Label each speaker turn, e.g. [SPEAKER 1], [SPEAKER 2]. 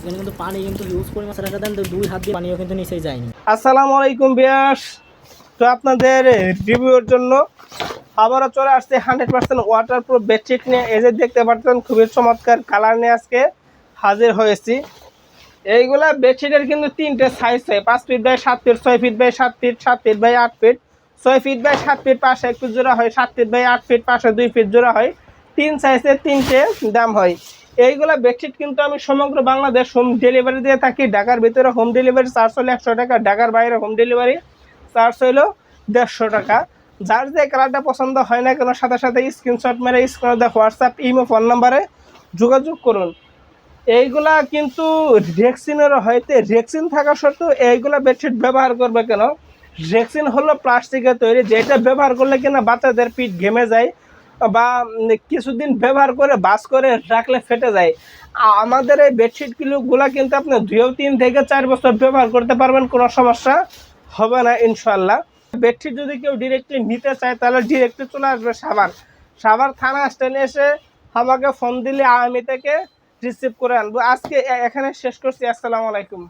[SPEAKER 1] এখানে কিন্তু পানি কিন্তু ইউজ পরিমাণ ছাড়া দেন তো 2 হাত দিয়ে পানিও কিন্তু নিচে যায়নি।
[SPEAKER 2] আসসালামু আলাইকুম বিয়াস। তো আপনাদের রিভিউর জন্য আবারও চলে আসছে 100% ওয়াটারপ্রুফ বেডশিট নিয়ে। এই যে দেখতে পাচ্ছেন খুবই চমৎকার কালার নিয়ে আজকে হাজির হয়েছি। এইগুলা বেডশিটের কিন্তু 3টে সাইজ হয়, 5 feet by 7 feet, 6 feet by 7 feet, 7 feet by 8 feet, 6 feet by 7 feet পাশে 1 ফিট জোড়া হয়, 7 ফিট বাই 8 ফিট পাশে 2 ফিট জোড়া হয়। 3 সাইজের 3টে দাম হয়। এইগুলা বেডশিট কিন্তু আমি সমগ্র বাংলাদেশ হোম ডেলিভারি দিয়ে থাকি। ঢাকার ভিতরে হোম ডেলিভারি চার্জ হলো 100 টাকা, ঢাকার বাইরে হোম ডেলিভারি চার্জ হলো 150 টাকা। যার যে কালারটা পছন্দ হয় না কেন সাথে সাথে স্ক্রিনশট মেরে স্ক্রিনে দেওয়া হোয়াটসঅ্যাপ ইমো ফোন নাম্বারে যোগাযোগ করুন। এইগুলা কিন্তু রেক্সিনেরও হয়তো রেক্সিন থাকা সত্ত্বেও এইগুলা বেডশিট ব্যবহার করবে কেন? রেক্সিন হলো প্লাস্টিকের তৈরি, যেটা ব্যবহার করলে কিনা বাচ্চাদের পিঠ ঘেমে যায় বা কিছুদিন ব্যবহার করে বাস করে রাখলে ফেটে যায়। আমাদের এই বেডশিটগুলো কিন্তু আপনি 3 থেকে 4 বছর ব্যবহার করতে পারবেন, কোনো সমস্যা হবে না ইনশাল্লাহ। বেডশিট যদি কেউ ডিরেক্টলি নিতে চায় তাহলে ডিরেক্টলি চলে আসবে সাভার থানা স্ট্যান্ডে এসে আমাকে ফোন দিলে আমি থেকে রিসিভ করে আনবো। আজকে এখানে শেষ করছি। আসসালামু আলাইকুম।